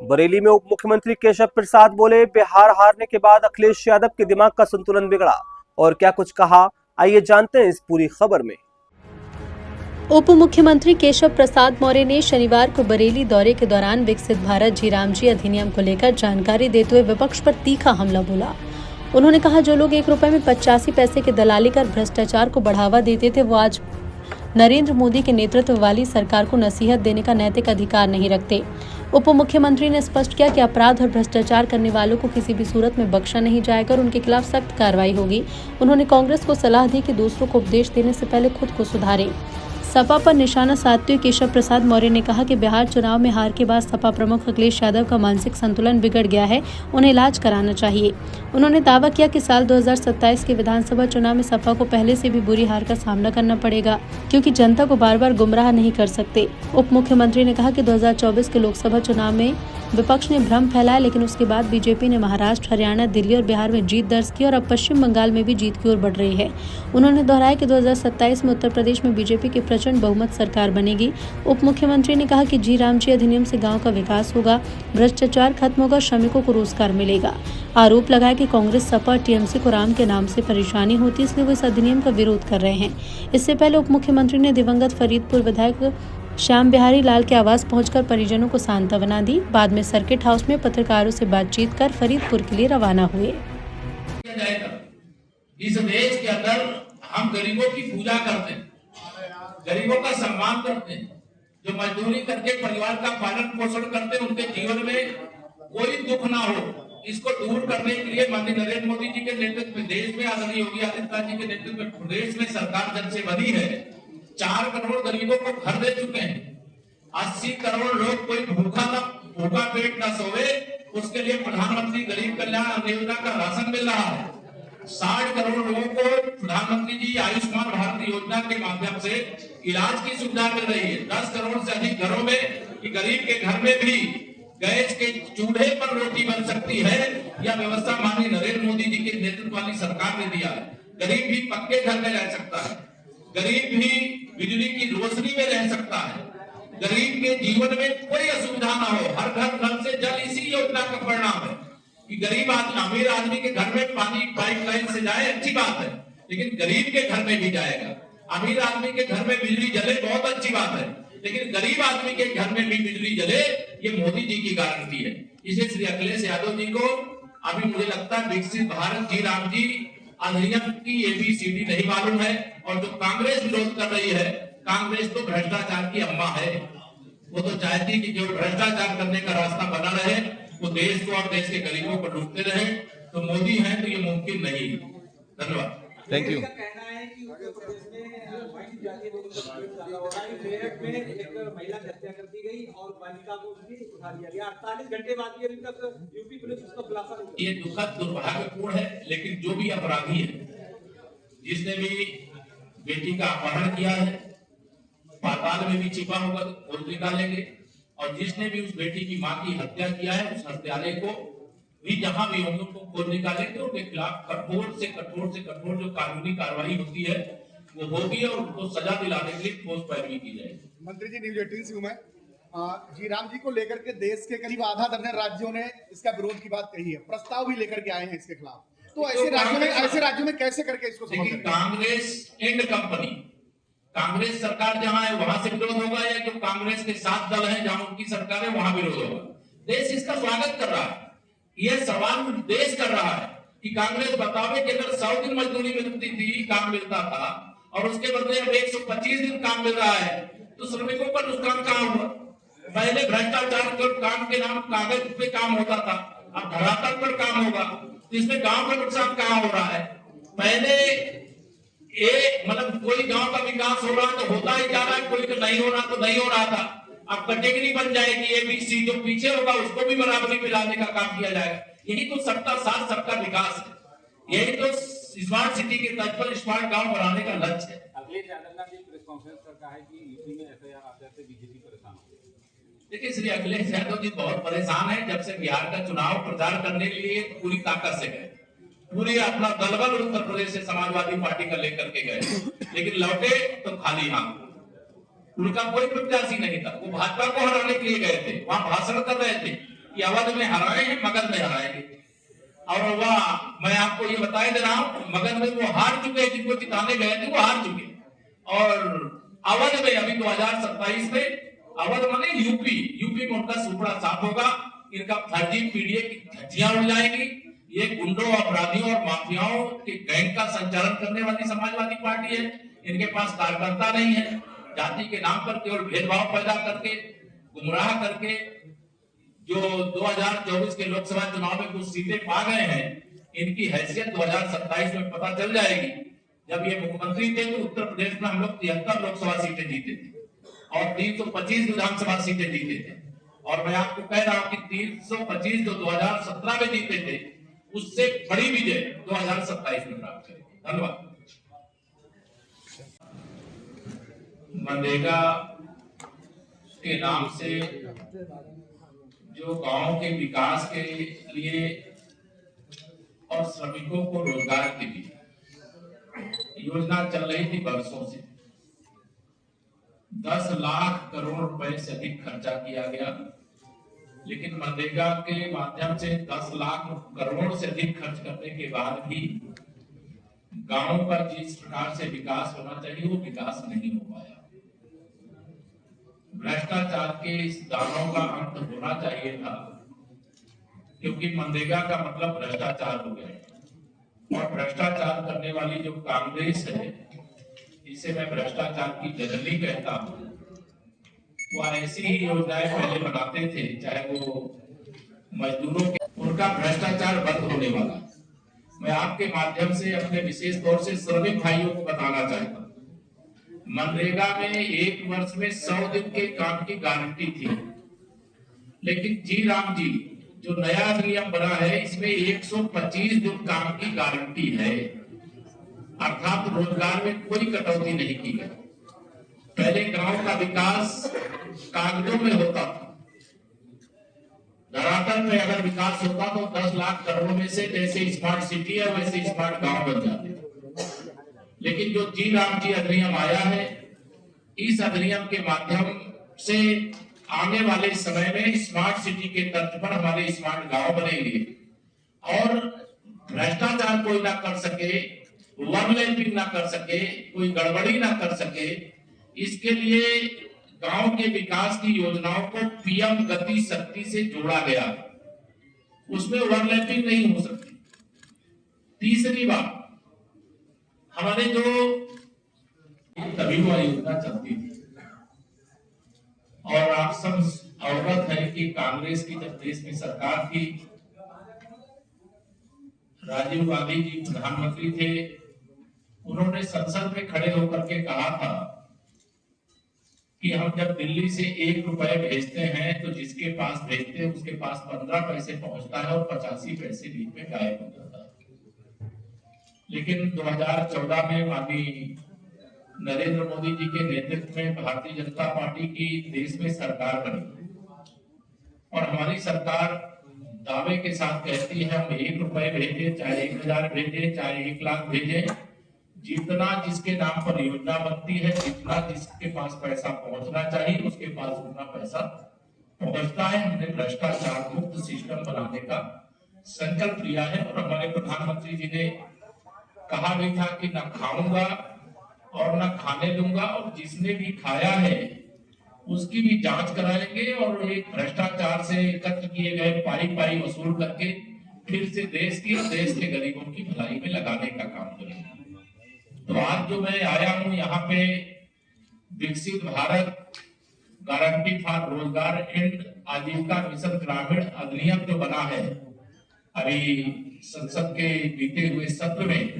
बरेली में उप मुख्यमंत्री केशव प्रसाद बोले, बिहार हारने के बाद अखिलेश यादव के दिमाग का संतुलन बिगड़ा। और क्या कुछ कहा, आइए जानते हैं इस पूरी खबर में। उप मुख्यमंत्री केशव प्रसाद मौर्य ने शनिवार को बरेली दौरे के दौरान विकसित भारत जी राम जी अधिनियम को लेकर जानकारी देते हुए विपक्ष पर तीखा हमला बोला। उन्होंने कहा, जो लोग 1 रुपए में 85 पैसे की दलाली कर भ्रष्टाचार को बढ़ावा देते थे, वो आज नरेंद्र मोदी के नेतृत्व वाली सरकार को नसीहत देने का नैतिक अधिकार नहीं रखते। उप मुख्यमंत्री ने स्पष्ट किया कि अपराध और भ्रष्टाचार करने वालों को किसी भी सूरत में बख्शा नहीं जाएगा और उनके खिलाफ सख्त कार्रवाई होगी। उन्होंने कांग्रेस को सलाह दी कि दूसरों को उपदेश देने से पहले खुद को सुधारे। सपा पर निशाना साधते हुए केशव प्रसाद मौर्य ने कहा कि बिहार चुनाव में हार के बाद सपा प्रमुख अखिलेश यादव का मानसिक संतुलन बिगड़ गया है, उन्हें इलाज कराना चाहिए। उन्होंने दावा किया कि साल 2027 के विधानसभा चुनाव में सपा को पहले से भी बुरी हार का सामना करना पड़ेगा, क्योंकि जनता को बार बार गुमराह नहीं कर सकते। उप मुख्यमंत्री ने कहा कि 2024 के लोकसभा चुनाव में विपक्ष ने भ्रम फैलाया, लेकिन उसके बाद बीजेपी ने महाराष्ट्र, हरियाणा, दिल्ली और बिहार में जीत दर्ज की और अब पश्चिम बंगाल में भी जीत की ओर बढ़ रही है। उन्होंने दोहराया कि 2027 में उत्तर प्रदेश में बीजेपी की प्रचंड बहुमत सरकार बनेगी। उप मुख्यमंत्री ने कहा कि जी राम जी अधिनियम से गांव का विकास होगा, भ्रष्टाचार खत्म होगा, श्रमिकों को रोजगार मिलेगा। आरोप लगाया कि कांग्रेस, सपा, टीएमसी को राम के नाम से परेशानी होती है, इसलिए वो इस अधिनियम का विरोध कर रहे हैं। इससे पहले उप मुख्यमंत्री ने दिवंगत फरीदपुर विधायक श्याम बिहारी लाल के आवास पहुंचकर परिजनों को सांत्वना दी। बाद में सर्किट हाउस में पत्रकारों से बातचीत कर फरीदपुर के लिए रवाना हुए। इस देश के अंदर हम गरीबों की पूजा करते हैं, गरीबों का सम्मान करते हैं, जो मजदूरी करके परिवार का पालन पोषण करते हैं, उनके जीवन में कोई दुख ना हो, इसको दूर करने के लिए माननीय नरेंद्र मोदी जी के नेतृत्व में देश में आदरणीय योगी आदित्यनाथ जी के नेतृत्व में प्रदेश में सरकार जब से बनी है, 4 करोड़ गरीबों को घर दे चुके हैं। 80 करोड़ लोग कोई भूखा पेट न सोवे, उसके लिए प्रधानमंत्री गरीब कल्याण योजना का राशन मिल रहा है। 60 करोड़ लोगों को प्रधानमंत्री जी आयुष्मान भारत योजना के माध्यम से इलाज की सुविधा मिल रही है। 10 करोड़ से अधिक घरों में कि गरीब के घर में भी गैस के चूल्हे पर रोटी बन सकती है, यह व्यवस्था माननीय नरेंद्र मोदी जी के नेतृत्व वाली सरकार ने दिया है। गरीब भी पक्के घर में रह सकता है, गरीब भी बिजली की रोशनी में रह सकता है, गरीब के जीवन में कोई असुविधा ना हो। हर घर नल से जल इसी योजना का परिणाम है कि गरीब आदमी, अमीर आदमी के घर में पानी पाइपलाइन से जाए, अच्छी बात है, लेकिन गरीब के घर में भी जाएगा। अमीर आदमी के घर में बिजली जले, बहुत अच्छी बात है, लेकिन गरीब आदमी के घर में भी बिजली जले, ये मोदी जी की गारंटी है। इसे श्री अखिलेश यादव जी को अभी मुझे लगता है विकसित भारत जी राम जी अधिनियम की ABCD नहीं मालूम है। और जो कांग्रेस विरोध कर रही है, कांग्रेस तो भ्रष्टाचार की अम्मा है, वो तो चाहती कि जो भ्रष्टाचार करने का रास्ता बना रहे, वो देश को और देश के गरीबों को लूटते रहे। तो मोदी है तो ये मुमकिन नहीं। धन्यवाद। Thank you. महिला हत्या कर दी गई और बालिका को भी उठा लिया गया। 48 घंटे बाद भी अभी तक यूपी पुलिस उसका खुलासा नहीं किया। ये दुखद दुर्भाग्यपूर्ण है, लेकिन जो भी अपराधी है, जिसने भी बेटी का अपहरण किया है, पाताल में भी छिपा होगा खोज निकालेंगे, और जिसने भी उस बेटी की मां की हत्या किया है, उस हत्यारे को भी जहां भी होंगे उनको खोज निकालेंगे, उनके खिलाफ कठोर से कठोर जो कानूनी कार्रवाई होती है वो होगी और उनको सजा दिलाने के लिए ठोस पैरवी की जाएगी। मंत्री जी, न्यूज 18 से हूं मैं। जी राम जी को लेकर के देश के करीब आधा दर्जन राज्यों ने इसका विरोध की बात कही है, प्रस्ताव भी लेकर के आए हैं इसके खिलाफ। तो ऐसे राज्यों में कैसे करके इसको देखिए, कांग्रेस एंड कंपनी, कांग्रेस सरकार जहां है वहां से विरोध होगा, या जो कांग्रेस के साथ दल है जहां उनकी सरकार है वहां विरोध होगा। देश इसका स्वागत कर रहा है। यह सवाल देश कर रहा है कि कांग्रेस बतावे कि अगर 100 दिन मजदूरी मिलती थी, काम मिलता था, और उसके बदले अब 125 दिन काम मिल रहा है, तो श्रमिकों का नुकसान कहां हुआ? पहले भ्रष्टाचार कर काम के नाम कागज पे काम होता था, अब धरातल पर काम होगा, तो इसमें गांव का नुकसान कहां हो रहा है? पहले मतलब कोई गांव का विकास हो रहा तो होता ही जा रहा है, कोई तो नहीं हो रहा तो नहीं हो रहा था। अब कैटेगरी बन जाएगी ABC, जो पीछे होगा उसको भी बराबरी में लाने का काम किया जाएगा। यही तो सबका साथ सबका विकास है, यही तो स्मार्ट सिटी के तर्ज पर स्मार्ट गांव बनाने का लक्ष्य है। अखिलेश यादव ने प्रेस कॉन्फ्रेंस कर कहा है कि यूपी में FIR आते से बीजेपी परेशान हो गई। देखिए, श्री अखिलेश यादव जी बहुत परेशान है। जब से बिहार का चुनाव प्रचार करने के लिए पूरी ताकत से गए, पूरी अपना दलबल उत्तर प्रदेश से समाजवादी पार्टी का लेकर के गए, लेकिन लौटे तो खाली हाथ। उनका कोई प्रत्याशी नहीं था, वो भाजपा को हराने के लिए गए थे, वहां भाषण कर रहे थे, कि अवध में हराए हैं, मगध में हराएंगे। और वह मैं आपको ये बताए दे रहा हूं, मगध में वो हार चुके हैं, जिनको जिताने गए थे वो हार चुके। और अवध में अभी 2027 में, अवध माने यूपी में उनका सुपड़ा साफ होगा। इनका फर्जी पीडीए की धज्जियां उड़ जाएगी। ये गुंडों, अपराधियों और माफियाओं के गैंग का संचालन करने वाली समाजवादी पार्टी है। इनके पास कार्यकर्ता नहीं है। जाति के नाम पर केवल भेदभाव पैदा करके, गुमराह करके जो 2024 के लोकसभा चुनाव में कुछ सीटें पा गए हैं, इनकी हैसियत 2027 में पता चल जाएगी। जब ये मुख्यमंत्री थे तो उत्तर प्रदेश में हम लोग 73 लोकसभा सीटें जीते थे और 325 विधानसभा सीटें जीते थे। और मैं आपको कह रहा हूं कि 325 जो 2017 में जीते थे, उससे बड़ी विजय 2027 में प्राप्त करेंगे। धन्यवाद। मनरेगा के नाम से जो गांव के विकास के लिए और श्रमिकों को रोजगार के लिए योजना चल रही थी वर्षों से, 10 लाख करोड़ रुपए से अधिक खर्चा किया गया। लेकिन मनरेगा के माध्यम से 10 लाख करोड़ से अधिक खर्च करने के बाद भी गांव का जिस प्रकार से विकास होना चाहिए वो विकास नहीं हो पाया। भ्रष्टाचार के इस दानव का अंत होना चाहिए था, क्योंकि मनरेगा का मतलब भ्रष्टाचार हो गया। और भ्रष्टाचार करने वाली जो कांग्रेस है, इसे मैं भ्रष्टाचार की जननी कहता हूं। वो ऐसी ही योजनाएं पहले बनाते थे, चाहे वो मजदूरों के, उनका भ्रष्टाचार बंद होने वाला। मैं आपके माध्यम से अपने विशेष तौर से श्रमिक भाइयों को बताना चाहता हूं, मनरेगा में 1 वर्ष में 100 दिन के काम की गारंटी थी। लेकिन जी राम जी जो नया नियम बना है, इसमें 125 दिन काम की गारंटी है। अर्थात रोजगार में कोई कटौती नहीं की गई। पहले गांव का विकास कागजों में होता था, धरातल में अगर विकास होता तो 10 लाख करोड़ में से जैसे स्मार्ट सिटी है वैसे स्मार्ट गांव बन जाते। लेकिन जो जी राम जी अधिनियम आया है, इस अधिनियम के माध्यम से आने वाले समय में स्मार्ट सिटी के तर्ज पर हमारे स्मार्ट गांव बनेंगे और भ्रष्टाचार कोई ना कर सके, ओवरलैपिंग ना कर सके, कोई गड़बड़ी ना कर सके। इसके लिए गांव के विकास की योजनाओं को पीएम गति शक्ति से जोड़ा गया, उसमें ओवरलैपिंग नहीं हो सकती। तीसरी बात, हमारे जो तभी वो योजना चलती थी और आप सब अवगत है कि कांग्रेस की जब देश में सरकार थी, राजीव गांधी जी प्रधानमंत्री थे, उन्होंने संसद में खड़े होकर के कहा था कि हम जब दिल्ली से 1 रुपए भेजते हैं तो जिसके पास भेजते हैं उसके पास 15 पैसे पहुंचता है और 85 पैसे बीच में गायब हो जाता है। लेकिन 2014 में माननीय नरेंद्र मोदी जी के नेतृत्व में भारतीय जनता पार्टी की देश में सरकार बनी और हमारी सरकार दावे के साथ कहती है हम 1 रुपए भेजे, चाहे 1000 भेजे, चाहे 1 लाख भेजे, जितना जिसके नाम पर योजना बनती है, जितना जिसके पास पैसा पहुंचना चाहिए उसके पास उतना पैसा पहुंचता है। हमने भ्रष्टाचार मुक्त सिस्टम बनाने का संकल्प लिया है और हमारे प्रधानमंत्री जी ने कहा भी था कि न खाऊंगा और न खाने दूंगा और जिसने भी खाया है उसकी भी जांच कराएंगे और एक भ्रष्टाचार से एकत्र किए गए पाई वसूल करके फिर से देश की और देश के गरीबों की भलाई में लगाने का काम करेंगे। तो आज जो मैं आया हूं यहाँ पे, विकसित भारत गारंटी फॉर रोजगार एंड आजीविका मिशन ग्रामीण अधिनियम जो बना है, अभी संसद के बीते हुए सत्र में